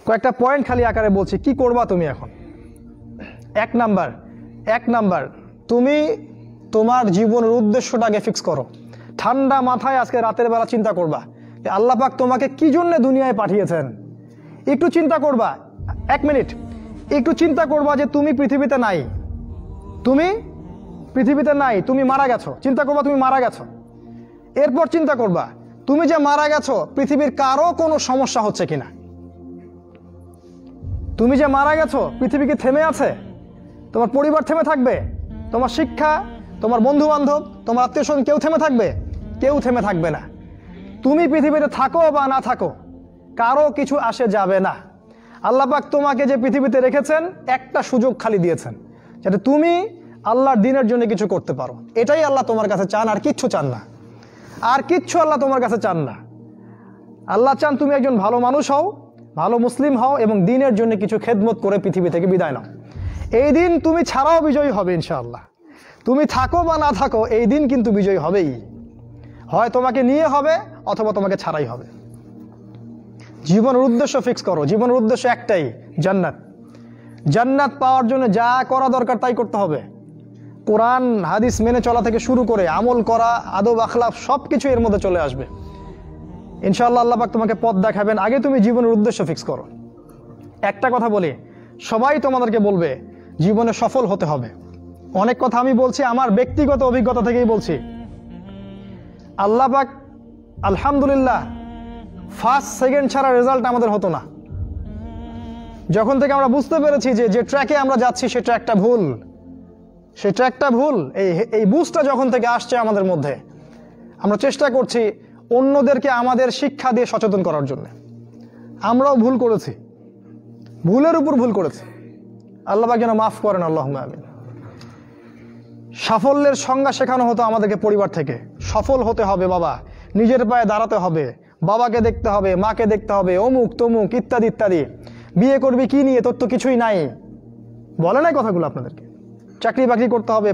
কয়েকটা পয়েন্ট খালি আকারে বলছি, কি করবা তুমি এখন। এক নাম্বার তুমি তোমার জীবনের উদ্দেশ্যটাকে ফিক্স করো। ঠান্ডা মাথায় আজকে রাতের বেলা চিন্তা করবা যে আল্লাহ পাক তোমাকে কি জন্য দুনিয়ায় পাঠিয়েছেন। একটু চিন্তা করবা, 1 মিনিট একটু চিন্তা করবা যে তুমি পৃথিবীতে নাই, তুমি মারা গেছো। চিন্তা করবা তুমি মারা গেছো। এরপর চিন্তা করবা তুমি যে মারা গেছো পৃথিবীর কারো কোনো সমস্যা হচ্ছে কিনা। তুমি যে মারা গেছো পৃথিবী কি থেমে আছে? তোমার পরিবার থেমে থাকবে? তোমার শিক্ষা, তোমার বন্ধু বান্ধব, তোমার আত্মীয় স্বজন কেউ থেমে থাকবে? কেউ থেমে থাকবে না। তুমি পৃথিবীতে থাকো বা না থাকো কারো কিছু আসে যাবে না। আল্লাহ পাক তোমাকে যে পৃথিবীতে রেখেছেন একটা সুযোগ খালি দিয়েছেন, যাতে তুমি আল্লাহর দ্বীনের জন্য কিছু করতে পারো। এটাই আল্লাহ তোমার কাছে চান, আর কিচ্ছু চান না। আর কিচ্ছু আল্লাহ তোমার কাছে চান না। আল্লাহ চান তুমি একজন ভালো মানুষ হও, ভালো মুসলিম হও এবং দ্বীনের জন্য কিছু খেদমত করে পৃথিবী থেকে বিদায় নাও। এই দিন তুমি ছাড়াও বিজয়ী হবে ইনশাআল্লাহ। তুমি থাকো বা না থাকো এই দিন কিন্তু বিজয়ী হবেই। হয় তোমাকে নিয়ে হবে অথবা তোমাকে ছাড়াই হবে। জীবনের উদ্দেশ্য ফিক্স করো। জীবনের উদ্দেশ্য একটাই, জান্নাত। জান্নাত পাওয়ার জন্য যা করা দরকার তাই করতে হবে। কোরআন হাদিস মেনে চলা থেকে শুরু করে আমল করা, আদব আখলাক সব কিছু এর মধ্যে চলে আসবে ইনশাআল্লাহ। আল্লাহ পাক তোমাকে পথ দেখাবেন। আগে তুমি জীবনের উদ্দেশ্য ফিক্স করো। একটা কথা বলি, সবাই তোমাদেরকে বলবে জীবনে সফল হতে হবে। অনেক কথা আমি বলছি আমার ব্যক্তিগত অভিজ্ঞতা থেকেই বলছি। আল্লাহ পাক আলহামদুলিল্লাহ ফার্স্ট সেকেন্ড ছাড়া রেজাল্ট আমাদের হতো না। যখন থেকে আমরা বুঝতে পেরেছি যে ট্র্যাকে আমরা যাচ্ছি সে ট্র্যাকটা ভুল, এই বুঝটা যখন থেকে আসছে আমাদের মধ্যে, আমরা চেষ্টা করছি অন্যদেরকে আমাদের শিক্ষা দিয়ে সচেতন করার জন্য। আমরাও ভুল করেছি, ভুলের উপর ভুল করেছি। আল্লাহ পাক যেন মাফ করেন, আল্লাহুম্মা আমিন। সাফল্যের সংজ্ঞা শেখানো হতো আমাদেরকে পরিবার থেকে। সফল হতে হবে বাবা, নিজের পায়ে দাঁড়াতে হবে, বাবাকে দেখতে হবে, মাকে দেখতে হবে, অমুক তমুক ইত্যাদি ইত্যাদি। বিয়ে করবি কি নিয়ে, তোর তো কিছুই নাই, বলে নাই কথাগুলো আপনাদেরকে। চাকরি বাকরি করতে হবে,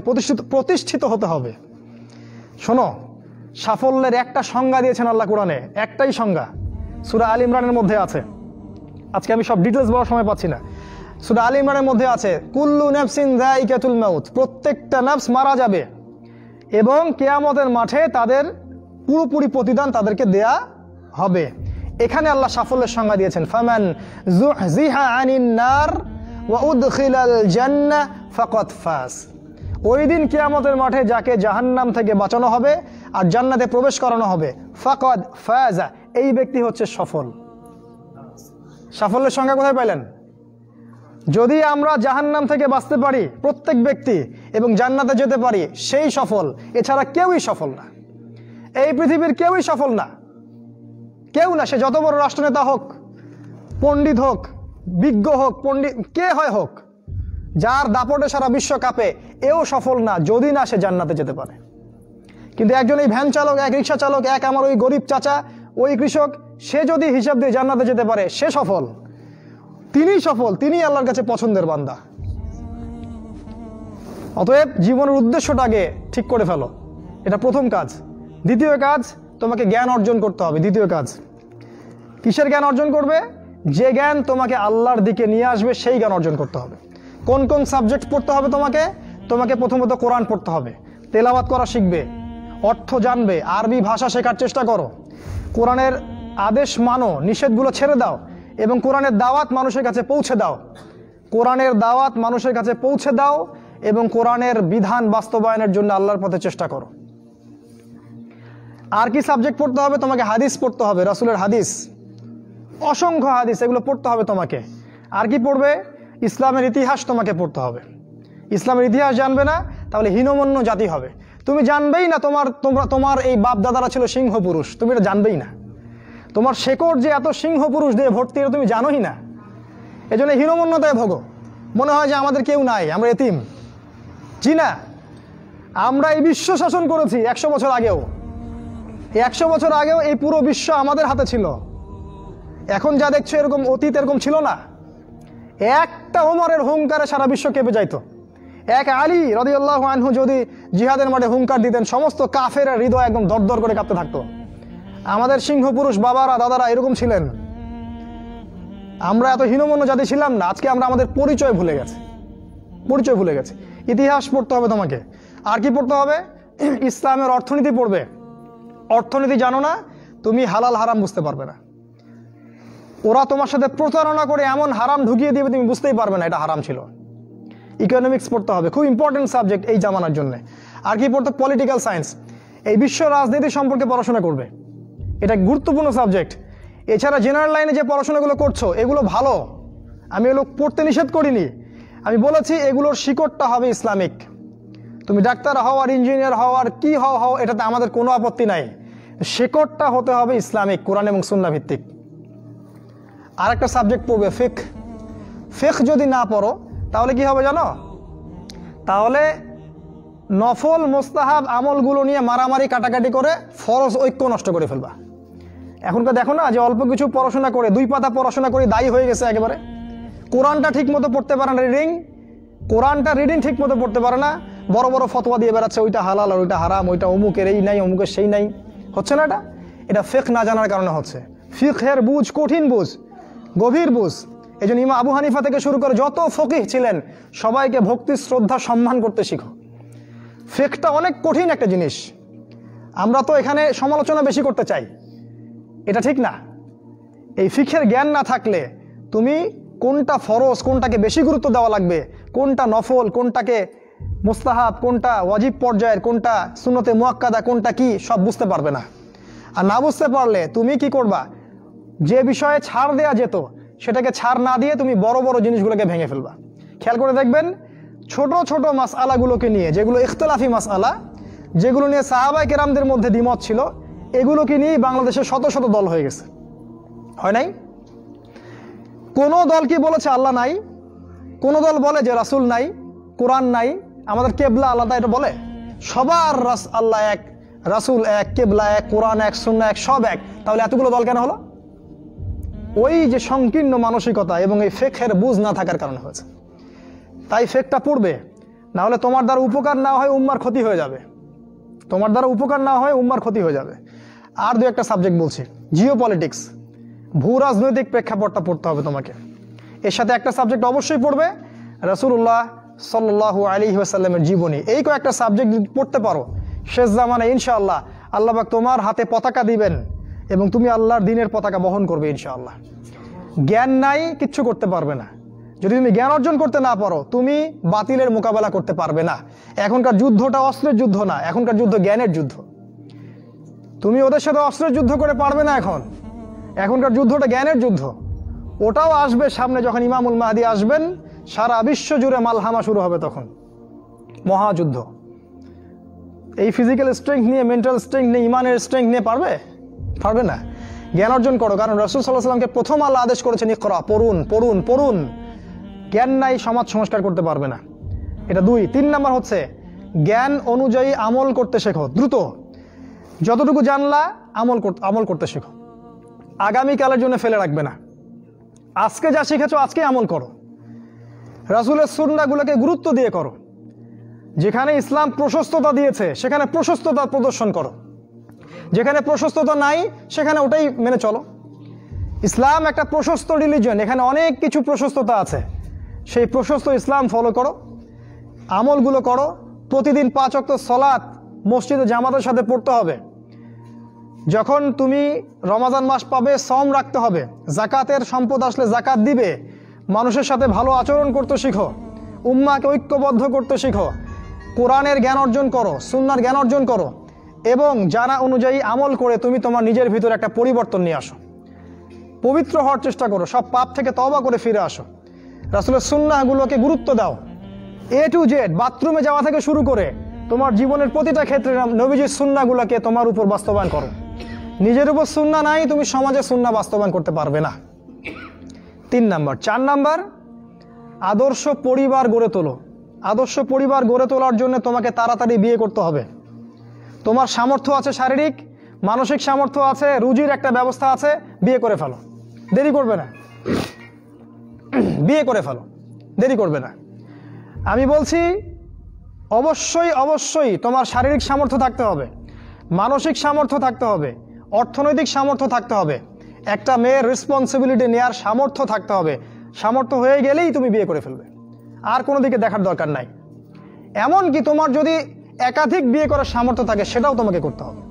প্রতিষ্ঠিত হতে হবে। শোনো, সাফল্যের একটা সংজ্ঞা দিয়েছেন আল্লাহ কোরআনে, একটাই সংজ্ঞা, সূরা আল ইমরানের মধ্যে আছে। আজকে আমি সব ডিটেলস বলার সময় পাচ্ছি না। সূরা আল ইমরানের মধ্যে আছে কুল্লু নাফসিন যায়িকাতুল মাউত, প্রত্যেকটা নফস মারা যাবে এবং কিয়ামতের মাঠে তাদের পুরোপুরি প্রতিদান তাদেরকে দেয়া হবে। এখানে আল্লাহ সাফল্যের সংজ্ঞা দিয়েছেন, ফামান যুহজিহা আনিন নার ওয়া উদখিলাল জান্নাহ ফাকাদ ফাজ। ওই দিন কিয়ামতের মাঠে যাকে জাহান্নাম থেকে বাঁচানো হবে আর জান্নাতে প্রবেশ করানো হবে, ফাকাদ ফাজা, এই ব্যক্তি হচ্ছে সফল। সাফল্যের সংজ্ঞা কোথায় পাইলেন? যদি আমরা জাহান্নাম থেকে বাঁচতে পারি প্রত্যেক ব্যক্তি এবং জান্নাতে যেতে পারি, সেই সফল। এছাড়া কেউই সফল না, এই পৃথিবীর কেউই সফল না, কেউ না। সে যত বড় রাষ্ট্রনেতা হোক, পণ্ডিত হোক, বিজ্ঞ হোক, কে হয় হোক, যার দাপটে সারা বিশ্ব কাঁপে, এও সফল না যদি না সে জান্নাতে যেতে পারে। কিন্তু একজন এই ভ্যান চালক, এক রিক্সা চালক, এক আমার ওই গরিব চাচা, ওই কৃষক, সে যদি হিসাব দিয়ে জান্নাতে যেতে পারে, সে সফল। তিনিই সফল, তিনি আল্লাহর কাছে পছন্দের বান্দা। অতএব জীবনের উদ্দেশ্যটাকে ঠিক করে ফেলো, এটা প্রথম কাজ। দ্বিতীয় কাজ, তোমাকে জ্ঞান অর্জন করতে হবে। দ্বিতীয় কাজ, কিসের জ্ঞান অর্জন করবে? যে জ্ঞান তোমাকে আল্লাহর দিকে নিয়ে আসবে সেই জ্ঞান অর্জন করতে হবে। কোন কোন সাবজেক্ট পড়তে হবে তোমাকে প্রথমত কোরআন পড়তে হবে, তেলাওয়াত করা শিখবে, অর্থ জানবে, আরবি ভাষা শেখার চেষ্টা করো, কোরআনের আদেশ মানো, নিষেধগুলো ছেড়ে দাও এবং কোরআনের দাওয়াত মানুষের কাছে পৌঁছে দাও। কোরআনের দাওয়াত মানুষের কাছে পৌঁছে দাও এবং কোরআনের বিধান বাস্তবায়নের জন্য আল্লাহর পথে চেষ্টা করো। আর কি সাবজেক্ট পড়তে হবে? তোমাকে হাদিস পড়তে হবে, রাসূলের হাদিস, অসংখ্য হাদিস, এগুলো পড়তে হবে তোমাকে। আর কি পড়বে? ইসলামের ইতিহাস তোমাকে পড়তে হবে। ইসলামের ইতিহাস জানবে না তাহলে হীনমন্য জাতি হবে। তুমি জানবেই না তোমার এই বাপ দাদারা ছিল সিংহ পুরুষ, তুমি এটা জানবেই না। তোমার শেকড় যে এত সিংহ পুরুষ দিয়ে ভর্তি, এটা তুমি জানোই না। এজন্য হীনমন্যতায় ভোগো, মনে হয় যে আমাদের কেউ নাই, আমরা এতিম। জি না, আমরা এই বিশ্ব শাসন করেছি 100 বছর আগেও। 100 বছর আগেও এই পুরো বিশ্ব আমাদের হাতে ছিল। এখন যা দেখছো এরকম অতীত এরকম ছিল না। একটা ওমরের হুঙ্কারে সারা বিশ্ব কেঁপে যাইতো। এক আলী রাদিয়াল্লাহু আনহু যদি জিহাদের মাঠে হুঙ্কার দিতেন, সমস্ত কাফের হৃদয় একদম দরদর করে কাঁপতে থাকতো। আমাদের সিংহ পুরুষ বাবারা দাদারা এরকম ছিলেন। আমরা এত হীনমন্য জাতি ছিলাম না, আজকে আমরা আমাদের পরিচয় ভুলে গেছি। ইতিহাস পড়তে হবে তোমাকে। আর কি পড়তে হবে? ইসলামের অর্থনীতি পড়বে। অর্থনীতি জানো না, তুমি হালাল হারাম বুঝতে পারবে না। ওরা তোমার সাথে প্রতারণা করে এমন হারাম ঢুকিয়ে দিবে তুমি বুঝতেই পারবে না এটা হারাম ছিল। ইকোনমিক্স পড়তে হবে, খুব ইম্পর্টেন্ট সাবজেক্ট এই জামানার জন্য। আর কি পড়তে? পলিটিক্যাল সায়েন্স, এই বিশ্ব রাজনীতি সম্পর্কে পড়াশোনা করবে, এটা গুরুত্বপূর্ণ সাবজেক্ট। এছাড়া জেনারেল লাইনে যে পড়াশোনাগুলো করছো এগুলো ভালো, আমি এগুলো পড়তে নিষেধ করিনি। আমি বলেছি এগুলোর শিকড়টা হবে ইসলামিক। তুমি ডাক্তার হও আর ইঞ্জিনিয়ার হও আর কি হও, এটাতে আমাদের কোনো আপত্তি নাই, শিকড়টা হতে হবে ইসলামিক, কোরআন এবং সুন্নাহ ভিত্তিক। আর একটা সাবজেক্ট পড়বে ফিকহ। ফিকহ যদি না পড়ো তাহলে কি হবে জানো? তাহলে নফল মোস্তাহাব আমলগুলো নিয়ে মারামারি কাটাকাটি করে ফরজ ঐক্য নষ্ট করে ফেলবা। এখনকার দেখো না যে অল্প কিছু পড়াশোনা করে, 2 পাতা পড়াশোনা করে দায়ী হয়ে গেছে একেবারে। কোরআনটা ঠিক মতো পড়তে পারে না, রিডিং ঠিক মতো পড়তে পারে না, বড় বড় ফতোয়া দিয়ে বেড়াচ্ছে, ওইটা হালাল আর ওইটা হারাম, ওইটা অমুকের এই নাই অমুকের সেই নাই। হচ্ছে না এটা ফিকহ না জানার কারণে হচ্ছে। ফিকহের বুঝ কঠিন বুঝ, গভীর বুঝ। এই জন্য ইমাম আবু হানিফা থেকে শুরু করে যত ফকিহ ছিলেন সবাইকে ভক্তি শ্রদ্ধা সম্মান করতে শিখো। ফিকহটা অনেক কঠিন একটা জিনিস। আমরা তো এখানে সমালোচনা বেশি করতে চাই, এটা ঠিক না। এই ফিকহের জ্ঞান না থাকলে তুমি কোনটা ফরজ, কোনটাকে বেশি গুরুত্ব দেওয়া লাগবে, কোনটা নফল, কোনটাকে মুস্তাহাব, কোনটা ওয়াজিব পর্যায়ের, কোনটা সুন্নতে মুআক্কাদা, কোনটা কি, সব বুঝতে পারবে না। আর না বুঝতে পারলে তুমি কি করবা? যে বিষয়ে ছাড় দেয়া যেত সেটাকে ছাড় না দিয়ে তুমি বড় বড় জিনিসগুলোকে ভেঙে ফেলবা। খেয়াল করে দেখবেন, ছোট ছোট মাসআলাগুলোকে নিয়ে, যেগুলো ইখতিলাফি মাসআলা, যেগুলো নিয়ে সাহাবায়ে কেরামদের মধ্যে দ্বিমত ছিল, এগুলোকে নিয়ে বাংলাদেশে শত শত দল হয়ে গেছে। হয় নাই? কোন দল কি বলেছে আল্লাহ নাই? কোন দল বলে যে রাসূল নাই, কোরআন নাই, আমাদের কেবলা আলাদা, এটা বলে? সবার আল্লাহ এক, রাসূল এক, কেবলা এক, কোরআন এক, সুন্নাহ এক, সব এক। তাহলে এতগুলো দল কেন হলো? ওই যে সংকীর্ণ মানসিকতা এবং এই ফিকহের বুঝ না থাকার কারণে হয়েছে। তাই ফিকহটা পড়বে, না হলে তোমার দ্বারা উপকার না হয় উম্মার ক্ষতি হয়ে যাবে। আর 2-1টা সাবজেক্ট বলছি। জিও পলিটিক্স, ভূ রাজনৈতিক প্রেক্ষাপটটা পড়তে হবে তোমাকে। এর সাথে একটা সাবজেক্ট অবশ্যই পড়বে, রাসূলুল্লাহ সাল্লাল্লাহু আলাইহি ওয়াসাল্লামের জীবনী। এই কয়েকটা সাবজেক্ট পড়তে পারো, শেষ জামানায় ইনশাআল্লাহ আল্লাহ পাক তোমার হাতে পতাকা দিবেন এবং তুমি আল্লাহর দ্বীনের পতাকা বহন করবে ইনশাআল্লাহ। জ্ঞান নাই, কিচ্ছু করতে পারবে না। যদি তুমি জ্ঞান অর্জন করতে না পারো, তুমি বাতিলের মোকাবেলা করতে পারবে না। এখনকার যুদ্ধটা অস্ত্রের যুদ্ধ না, এখনকার যুদ্ধ জ্ঞানের যুদ্ধ। তুমি ওদের সাথে অস্ত্রের যুদ্ধ করে পারবে না। এখনকার যুদ্ধটা জ্ঞানের যুদ্ধ। ওটাও আসবে সামনে, যখন ইমামুল মাহদী আসবেন, সারা বিশ্ব জুড়ে মালহামা শুরু হবে, তখন মহাযুদ্ধ। এই ফিজিক্যাল স্ট্রেংথ নিয়ে, মেন্টাল স্ট্রেংথ নিয়ে, ইমানের স্ট্রেংথ নিয়ে পারবে না। জ্ঞান অর্জন করো, কারণ রাসূল সাল্লাল্লাহু আলাইহি ওয়াসাল্লামকে প্রথম আল্লাহ আদেশ করেছেন ইকরা, পড়ুন। জ্ঞান নাই, সমাজ সংস্কার করতে পারবে না। এটা 2। 3 নাম্বার হচ্ছে জ্ঞান অনুযায়ী আমল করতে শেখো দ্রুত। যতটুকু জানলা আমল করতে শেখো, আগামীকালের জন্য ফেলে রাখবে না। আজকে যা শিখেছো আজকে আমল করো। রাসূলের সুন্নাহগুলোকে গুরুত্ব দিয়ে করো। যেখানে ইসলাম প্রশস্ততা দিয়েছে সেখানে প্রশস্ততা প্রদর্শন করো, যেখানে প্রশস্ততা নাই সেখানে ওটাই মেনে চলো। ইসলাম একটা প্রশস্ত রিলিজিয়ন, এখানে অনেক কিছু প্রশস্ততা আছে, সেই প্রশস্ত ইসলাম ফলো করো, আমলগুলো করো। প্রতিদিন 5 ওয়াক্ত সালাত মসজিদে জামাতের সাথে পড়তে হবে। যখন তুমি রমাজান মাস পাবে, সওম রাখতে হবে। জাকাতের সম্পদ আসলে জাকাত দিবে। মানুষের সাথে ভালো আচরণ করতে শিখো, উম্মাহকে ঐক্যবদ্ধ করতে শিখো, কোরআনের জ্ঞান অর্জন করো, সুন্নাহর জ্ঞান অর্জন করো, এবং জানা অনুযায়ী আমল করে তুমি তোমার নিজের ভিতরে একটা পরিবর্তন নিয়ে আসো। পবিত্র হওয়ার চেষ্টা করো, সব পাপ থেকে তওবা করে ফিরে আসো। রাসূলের সুন্নাহগুলোকে গুরুত্ব দাও। A to Z, বাথরুমে যাওয়া থেকে শুরু করে তোমার জীবনের প্রতিটা ক্ষেত্রে নবীজির সুন্নাহগুলোকে তোমার উপর বাস্তবায়ন করো। নিজের উপর সুন্নাহ নাই, তুমি সমাজে সুন্নাহ বাস্তবায়ন করতে পারবে না। 3 নাম্বার। 4 নাম্বার, আদর্শ পরিবার গড়ে তোলো। আদর্শ পরিবার গড়ে তোলার জন্য তোমাকে তাড়াতাড়ি বিয়ে করতে হবে। তোমার সামর্থ্য আছে, শারীরিক মানসিক সামর্থ্য আছে, রুজির একটা ব্যবস্থা আছে, বিয়ে করে ফেলো, দেরি করবে না। বিয়ে করে ফেলো, দেরি করবে না। আমি বলছি অবশ্যই তোমার শারীরিক সামর্থ্য থাকতে হবে, মানসিক সামর্থ্য থাকতে হবে, অর্থনৈতিক সামর্থ্য থাকতে হবে, একটা মেয়ের রেসপন্সিবিলিটি নেওয়ার সামর্থ্য থাকতে হবে। সামর্থ্য হয়ে গেলেই তুমি বিয়ে করে ফেলবে, আর কোনো দিকে দেখার দরকার নাই। এমনকি তোমার যদি একাধিক বিয়ে করার সামর্থ্য থাকে সেটাও তোমাকে করতে হবে।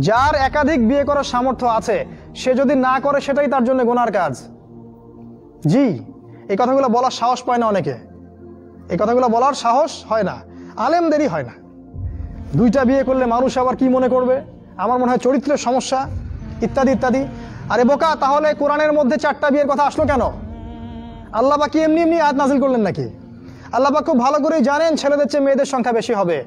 যার একাধিক বিয়ে করার সামর্থ্য আছে সে যদি না করে সেটাই তার জন্য গুনার কাজ। জি, এই কথাগুলো বলার সাহস পায় না অনেকে, এই কথাগুলো বলার সাহস হয় না, আলেমদেরই হয় না। দুইটা বিয়ে করলে মানুষ আবার কি মনে করবে, আমার মনে হয় চরিত্রের সমস্যা ইত্যাদি ইত্যাদি। আরে বোকা, তাহলে কোরআনের মধ্যে 4টা বিয়ের কথা আসলো কেন? আল্লাহ পাক কি এমনি এমনি আয়াত নাজিল করলেন নাকি? আল্লাহ পাক খুব ভালো করেই জানেন ছেলেদের চেয়ে মেয়েদের সংখ্যা বেশি হবে,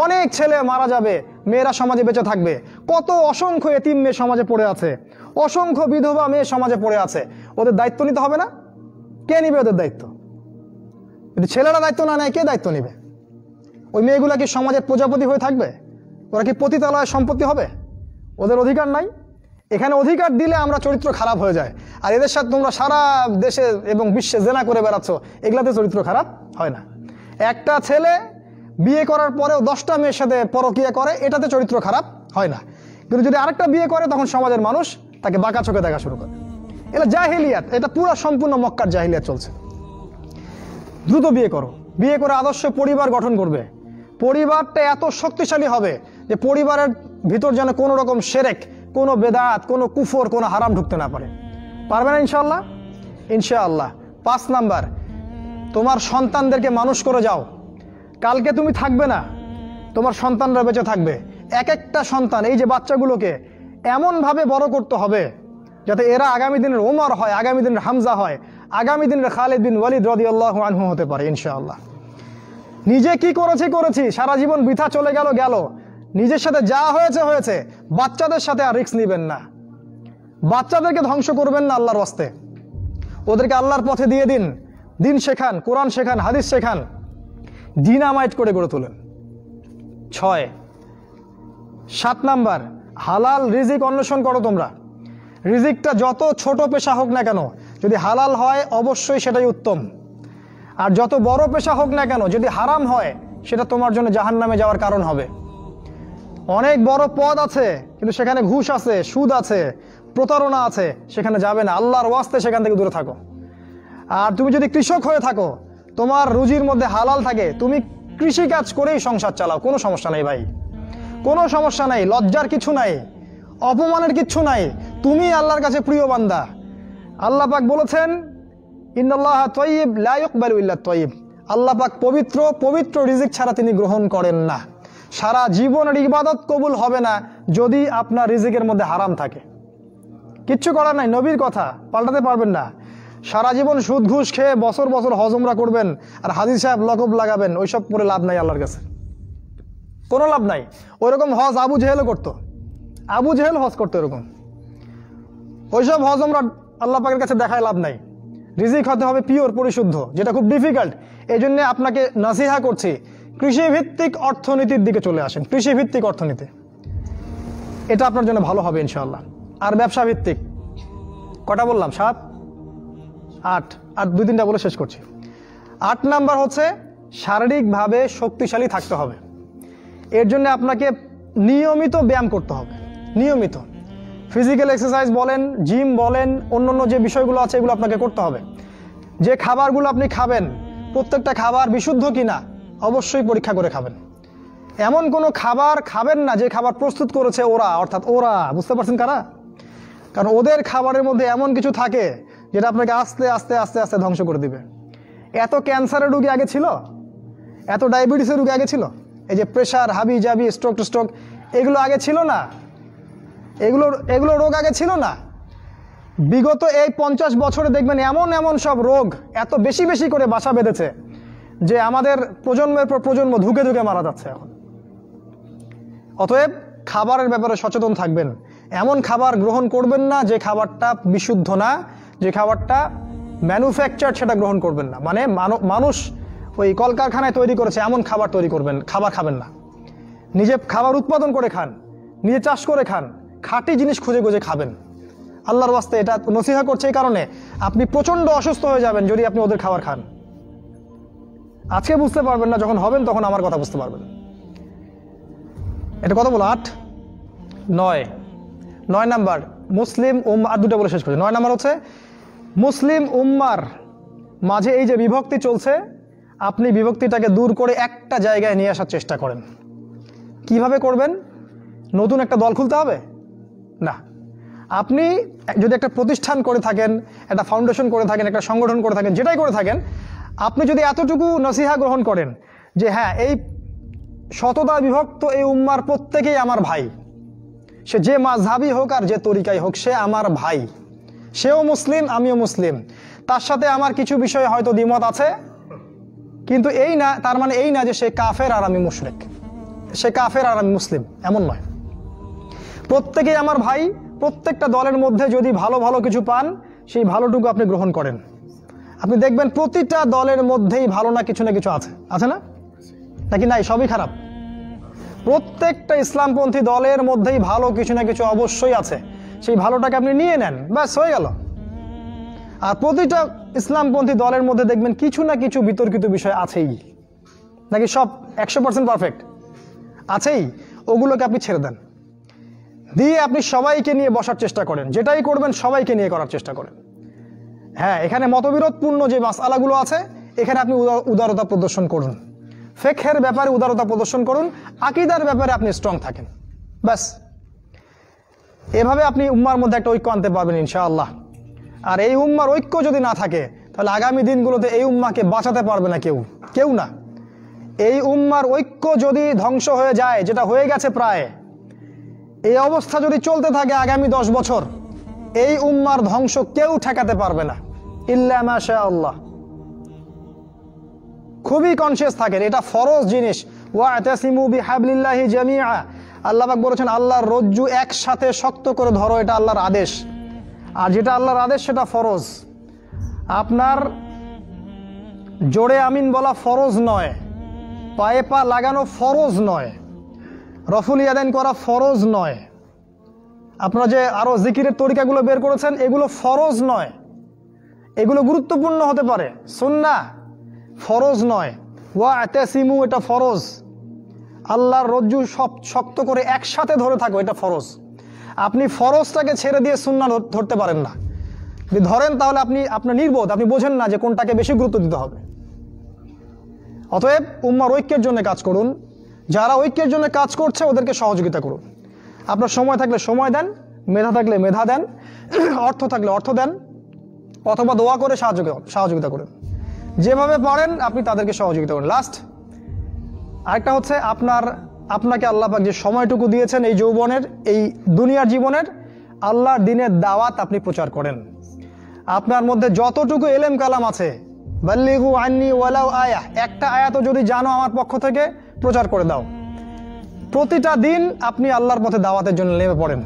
অনেক ছেলে মারা যাবে, মেয়েরা সমাজে বেঁচে থাকবে। কত অসংখ্য এতিম মেয়ে সমাজে পড়ে আছে, অসংখ্য বিধবা মেয়ে সমাজে পড়ে আছে। ওদের দায়িত্ব নিতে হবে না? কে নিবে ওদের দায়িত্ব? যদি ছেলেরা দায়িত্ব না নেয় কে দায়িত্ব নিবে? ওই মেয়েগুলা কি সমাজের প্রজাপতি হয়ে থাকবে? ওরা কি পতিতালয়ের সম্পত্তি হবে? ওদের অধিকার নাই? এখানে অধিকার দিলে আমরা চরিত্র খারাপ হয়ে যায়। আর এদের সাথে তোমরা সারা দেশে এবং বিশ্বে জেনা করে বেড়াচ্ছ, এগুলাতে চরিত্র খারাপ হয় না। একটা ছেলে বিয়ে করার পরেও 10টা মেয়ের সাথে পরকীয়া করে, এটাতে চরিত্র খারাপ হয় না। কিন্তু যদি আরেকটা বিয়ে করে তখন সমাজের মানুষ তাকে বাঁকা চোখে দেখা শুরু করে। এটা জাহিলিয়াত, এটা পুরো সম্পূর্ণ মক্কার জাহিলিয়াত চলছে। দ্রুত বিয়ে করো, বিয়ে করে আদর্শ পরিবার গঠন করবে। পরিবারটা এত শক্তিশালী হবে যে পরিবারের ভিতর যেন কোনো রকম শিরক, কোনো বেদাত, কোনো কুফর, কোনো হারাম ঢুকতে না পারে। পারবে না ইনশাআল্লাহ? ইনশাআল্লাহ। 5 নাম্বার, তোমার সন্তানদেরকে মানুষ করে যাও। কালকে তুমি থাকবে না, তোমার সন্তানরা বেঁচে থাকবে। এক একটা সন্তান, এই যে বাচ্চাগুলোকে এমনভাবে বড় করতে হবে যাতে এরা আগামী দিনের ওমর হয়, আগামী দিনের হামজা হয়, আগামী দিনের খালিদ বিন ওয়ালিদ রাদিয়াল্লাহু আনহু হতে পারে ইনশাআল্লাহ। নিজে কি করেছি, সারা জীবন বৃথা চলে গেল। নিজের সাথে যা হয়েছে হয়েছে, বাচ্চাদের সাথে আর রিস্ক নেবেন না। বাচ্চাদেরকে ধ্বংস করবেন না আল্লাহর ওয়াস্তে। ওদেরকে আল্লাহর পথে দিয়ে দিন, দিন শেখান, কোরআন শেখান, হাদিস শেখান, ডিনামাইট করে গড়ে তোলেন। 7 নাম্বার, হালাল রিজিক অন্বেষণ করো তোমরা। রিজিকটা যত ছোট পেশা হোক না কেন, যদি হালাল হয় অবশ্যই সেটাই উত্তম। আর যত বড় পেশা হোক না কেন, যদি হারাম হয় সেটা তোমার জন্য জাহান্নামে যাওয়ার কারণ হবে। অনেক বড় পদ আছে কিন্তু সেখানে ঘুষ আছে, সুদ আছে, প্রতারণা আছে, সেখানে যাবে না। আল্লাহর ওয়াস্তে সেখান থেকে দূরে থাকো। আর তুমি যদি কৃষক হয়ে থাকো, তোমার রুজির মধ্যে হালাল থাকে, তুমি কৃষি কাজ করেই সংসার চালাও, কোনো সমস্যা নাই ভাই, কোনো সমস্যা নাই। লজ্জার কিছু নাই, অপমানের কিচ্ছু নাই। তুমি আল্লাহর কাছে প্রিয় বান্দা। আল্লাহ পাক বলেছেন, ইন্নাল্লাহা তাইয়্যিব লা ইকবালু ইল্লা তাইয়্যিব। আল্লাহ পাক পবিত্র, পবিত্র রিজিক ছাড়া তিনি গ্রহণ করেন না। সারা জীবনের ইবাদত কবুল হবে না যদি আপনার রিজিকের মধ্যে হারাম থাকে। কিচ্ছু করার নাই, নবীর কথা পাল্টাতে পারবেন না। সারা জীবন সুদ ঘুষ খেয়ে বছর বছর হজ উমরা করবেন আর হাজি সাহেব লকব লাগাবেন, ওইসব করে লাভ নাই আল্লাহর কাছে, কোনো লাভ নাই। ওইরকম হজ আবু জেহেলও করতো, আবু জেহেল হজ করতো এরকম। ওইসব হজ উমরা আল্লাহ পাকের কাছে দেখায় লাভ নাই। রিজিক হতে হবে পিওর, পরিশুদ্ধ, যেটা খুব ডিফিকাল্ট। এই জন্য আপনাকে নাসিহা করছি, কৃষিভিত্তিক অর্থনীতির দিকে চলে আসেন। কৃষিভিত্তিক অর্থনীতি, এটা আপনার জন্য ভালো হবে ইনশাআল্লাহ। আর ব্যবসা ভিত্তিক, কটা বললাম? 7, 8, আর 2-3টা বলে শেষ করছি। 8 নাম্বার হচ্ছে শারীরিকভাবে শক্তিশালী থাকতে হবে। এর জন্য আপনাকে নিয়মিত ব্যায়াম করতে হবে, নিয়মিত ফিজিক্যাল এক্সারসাইজ বলেন, জিম বলেন, অন্যান্য যে বিষয়গুলো আছে এগুলো আপনাকে করতে হবে। যে খাবারগুলো আপনি খাবেন, প্রত্যেকটা খাবার বিশুদ্ধ কিনা অবশ্যই পরীক্ষা করে খাবেন। এমন কোনো খাবার খাবেন না যে খাবার প্রস্তুত করেছে ওরা, অর্থাৎ ওরা, বুঝতে পারছেন কারা? কারণ ওদের খাবারের মধ্যে এমন কিছু থাকে যেটা আপনাকে আস্তে আস্তে আস্তে আস্তে ধ্বংস করে দিবে। এত ক্যান্সারের রোগী আগে ছিল, এত ডায়াবেটিসের রোগী আগে ছিল, এই যে প্রেশার, হাবি জাবি, স্ট্রোক এগুলো আগে ছিল না। এগুলো রোগ আগে ছিল না। বিগত এই 50 বছরে দেখবেন এমন এমন সব রোগ এত বেশি বেশি করে বাসা বেঁধেছে যে আমাদের প্রজন্মের পর প্রজন্ম ধুকে ধুকে মারা যাচ্ছে এখন। অতএব খাবারের ব্যাপারে সচেতন থাকবেন। এমন খাবার গ্রহণ করবেন না যে খাবারটা বিশুদ্ধ না, যে খাবারটা ম্যানুফ্যাকচার, সেটা গ্রহণ করবেন না। মানে মানুষ ওই কলকারখানায় তৈরি করেছে এমন খাবার খাবার খাবেন না। নিজে খাবার উৎপাদন করে খান, নিজে চাষ করে খান, খাঁটি জিনিস খুঁজে খুঁজে খাবেন। আল্লাহর ওয়াস্তে এটা নসিহা করছে এই কারণে, আপনি প্রচণ্ড অসুস্থ হয়ে যাবেন যদি আপনি ওদের খাবার খান। আজকে বুঝতে পারবেন না, যখন হবেন তখন আমার কথা বুঝতে পারবেন। এটা কত বলো? 8, 9 নাম্বার মুসলিম উম্মাহ, আর দুটো বলে শেষ করছি। 9 নম্বর হচ্ছে মুসলিম উম্মার মাঝে এই যে বিভক্তি চলছে, আপনি বিভক্তিটাকে দূর করে একটা জায়গায় নিয়ে আসার চেষ্টা করেন। কিভাবে করবেন? নতুন একটা দল খুলতে হবে না। আপনি যদি একটা প্রতিষ্ঠান করে থাকেন, একটা ফাউন্ডেশন করে থাকেন, একটা সংগঠন করে থাকেন, যেটাই করে থাকেন, আপনি যদি এতটুকু নসিহা গ্রহণ করেন যে হ্যাঁ, এই শতদা বিভক্ত এই উম্মার প্রত্যেকেই আমার ভাই, সে যে মাযহাবই হোক আর যে তরিকাই হোক, সে আমার ভাই, সেও মুসলিম আমিও মুসলিম, তার সাথে আমার কিছু বিষয়ে হয়তো দ্বিমত আছে, কিন্তু এই না, তার মানে এই না যে সে কাফের আর আমি মুশরিক, সে কাফের আর আমি মুসলিম, এমন নয়। প্রত্যেকেই আমার ভাই। প্রত্যেকটা দলের মধ্যে যদি ভালো ভালো কিছু পান, সেই ভালোটুকু আপনি গ্রহণ করেন। আপনি দেখবেন প্রতিটা দলের মধ্যেই ভালো না কিছু আছে, আছে না? নাকি নাই, সবই খারাপ? প্রত্যেকটা ইসলামপন্থী দলের মধ্যেই ভালো কিছু না কিছু অবশ্যই আছে, সেই ভালোটাকে আপনি নিয়ে নেন, ব্যাস হয়ে গেল। আর প্রতিটা ইসলামপন্থী দলের মধ্যে দেখবেন কিছু না কিছু বিতর্কিত বিষয় আছেই, নাকি সব 100% পারফেক্ট আছেই, ওগুলোকে আপনি ছেড়ে দেন, দিয়ে আপনি সবাইকে নিয়ে বসার চেষ্টা করেন। যেটাই করবেন সবাইকে নিয়ে করার চেষ্টা করেন। হ্যাঁ, এখানে মতবিরোধপূর্ণ যে মাসআলাগুলো আছে, এখানে আপনি উদারতা প্রদর্শন করুন, ফিকহের ব্যাপারে উদারতা প্রদর্শন করুন, আকীদার ব্যাপারে আপনি স্ট্রং থাকেন, ব্যাস। এভাবে আপনি উম্মার মধ্যে একটা ঐক্য আনতে পারবেন ইনশাআল্লাহ। আর এই উম্মার ঐক্য যদি না থাকে, তাহলে আগামী দিনগুলোতে এই উম্মাকে বাঁচাতে পারবে না কেউ না। এই উম্মার ঐক্য যদি ধ্বংস হয়ে যায়, যেটা হয়ে গেছে প্রায়, এই অবস্থা যদি চলতে থাকে আগামী 10 বছর, এই উম্মার ধ্বংস কেউ ঠেকাতে পারবে না ইল্লা মাশা আল্লাহ। খুবই কনসিয়াস থাকেন, এটা ফরজ জিনিস। ওয়াতাসিমু বিহাবলিল্লাহি জামিআ, আল্লাহ পাক বলেছেন আল্লাহর রজ্জু একসাথে শক্ত করে ধরো, এটা আল্লাহর আদেশ। আর যেটা আল্লাহর আদেশ সেটা ফরজ। আপনার জোরে আমিন বলা ফরজ নয়, পায়ে পা লাগানো ফরজ নয়, রফুল ইয়াদাইন করা ফরজ নয়, আপনারা যে আরো জিকিরের তরিকাগুলো বের করেছেন এগুলো ফরজ নয়, এগুলো গুরুত্বপূর্ণ হতে পারে, সুন্নাহ, ফরজ নয়। ওয়াতাসিমু এটা ফরজ, আল্লাহর রজ্জু সব শক্ত করে একসাথে ধরে থাকো, এটা ফরজ। আপনি ফরজটাকে ছেড়ে দিয়ে সুন্নাহ ধরতে পারেন না। যদি ধরেন তাহলে আপনার নির্বোধ, আপনি বোঝেন না যে কোনটাকে বেশি গুরুত্ব দিতে হবে। অতএব উম্মার ঐক্যের জন্য কাজ করুন, যারা ঐক্যের জন্য কাজ করছে ওদেরকে সহযোগিতা করুন। আপনার সময় থাকলে সময় দেন, মেধা থাকলে মেধা দেন, অর্থ থাকলে অর্থ দেন, অথবা দোয়া করে সহযোগিতা করেন। যেভাবে পারেন আপনি তাদেরকে সহযোগিতা করেন। লাস্ট আরেকটা হচ্ছে, আপনাকে আল্লাহ পাক যে সময়টুকু দিয়েছেন এই যৌবনের, এই দুনিয়ার জীবনের, আল্লাহর দ্বীনের দাওয়াত আপনি প্রচার করেন। আপনার মধ্যে যতটুকু এলেম কালাম আছে, বাল্লিগু আন্নি ওয়ালাউ আয়াহ, একটা আয়াতও যদি জানো আমার পক্ষ থেকে, প্রচার করে দাও। প্রতিটা দিন আপনি আল্লাহর পথে দাওয়াতের জন্য নেমে পড়েন।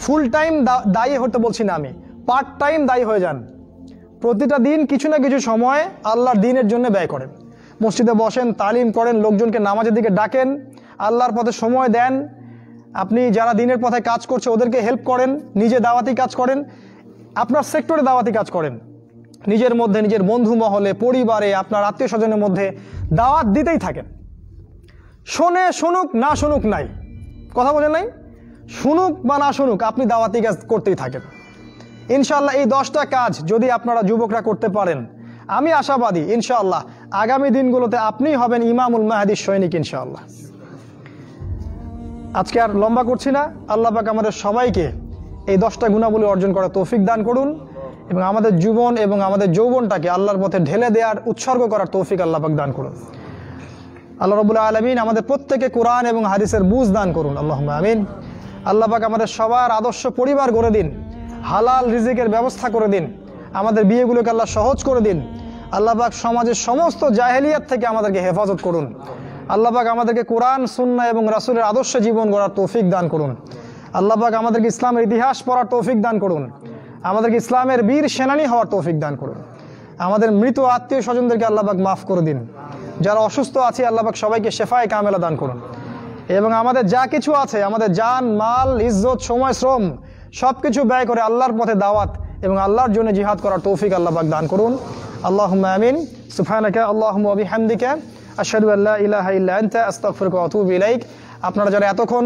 ফুল টাইম দায়ী হতে বলছি না আমি, পার্ট টাইম দায়ী হয়ে যান। প্রতিটা দিন কিছু না কিছু সময় আল্লাহর দ্বীনের জন্য ব্যয় করেন। মসজিদে বসেন, তালিম করেন, লোকজনকে নামাজের দিকে ডাকেন, আল্লাহর পথে সময় দেন। আপনি যারা দ্বীনের পথে কাজ করছে ওদেরকে হেল্প করেন, নিজে দাওয়াতি কাজ করেন, আপনার সেক্টরে দাওয়াতি কাজ করেন, নিজের মধ্যে, নিজের বন্ধু মহলে, পরিবারে, আপনার আত্মীয় স্বজনের মধ্যে দাওয়াত দিতেই থাকেন। শুনুক না শুনুক নাই, কথা বলেন নাই, শুনুক বা না শুনুক, আপনি দাওয়াতি কাজ করতেই থাকেন। ইনশাআল্লাহ এই 10টা কাজ যদি আপনারা যুবকরা করতে পারেন, আমি আশাবাদী ইনশাআল্লাহ আগামী দিনগুলোতে আপনি হবেন ইমামুল মাহদির সৈনিক ইনশাআল্লাহ। আজকে আর লম্বা করছি না। আল্লাহ পাক আমাদের সবাইকে এই 10টা গুণাবলী অর্জন করার তৌফিক দান করুন, এবং আমাদের জীবন এবং আমাদের যৌবনটাকে আল্লাহর পথে ঢেলে দেওয়ার, উৎসর্গ করার তৌফিক আল্লাহ পাক দান করুন। আল্লাহ রাব্বুল আলামিন আমাদের প্রত্যেকে কোরআন এবং হাদিসের বুঝ দান করুন, আল্লাহুম্মা আমিন। আল্লাহ পাক আমাদের সবার আদর্শ পরিবার গড়ে দিন, হালাল রিজিকের ব্যবস্থা করে দিন, আমাদের বিয়েগুলোকে আল্লাহ সহজ করে দিন। আল্লাহ পাক সমাজের সমস্ত জাহেলিয়াত থেকে আমাদেরকে হেফাজত করুন। আল্লাহ পাক আমাদেরকে কোরআন, সুন্নাহ এবং রাসূলের আদর্শে জীবন গড়ার তৌফিক দান করুন। আল্লাহ পাক আমাদেরকে ইসলামের ইতিহাস পড়ার তৌফিক দান করুন, আমাদেরকে ইসলামের বীর সেনানী হওয়ার তৌফিক দান করুন। আমাদের মৃত আত্মীয় স্বজনদেরকে আল্লাহ পাক মাফ করে দিন। যারা অসুস্থ আছে আল্লাহ পাক সবাইকে শেফায়ে কামেলা দান করুন, এবং আমাদের যা কিছু আছে, আমাদের জান, মাল, ইজ্জত, সময়, শ্রম সবকিছু ব্যয় করে আল্লাহর পথে দাওয়াত এবং আল্লাহর জন্য জিহাদ করার তৌফিক আল্লাহ পাক দান করুন। আল্লাহুম্মা আমিন। সুবহানাকা আল্লাহুম্মা ওয়া বিহামদিকা আশহাদু আল্লা ইলাহা ইল্লা আনতা আস্তাগফিরুকা ওয়া আতুবু ইলাইক। আপনারা যারা এতক্ষণ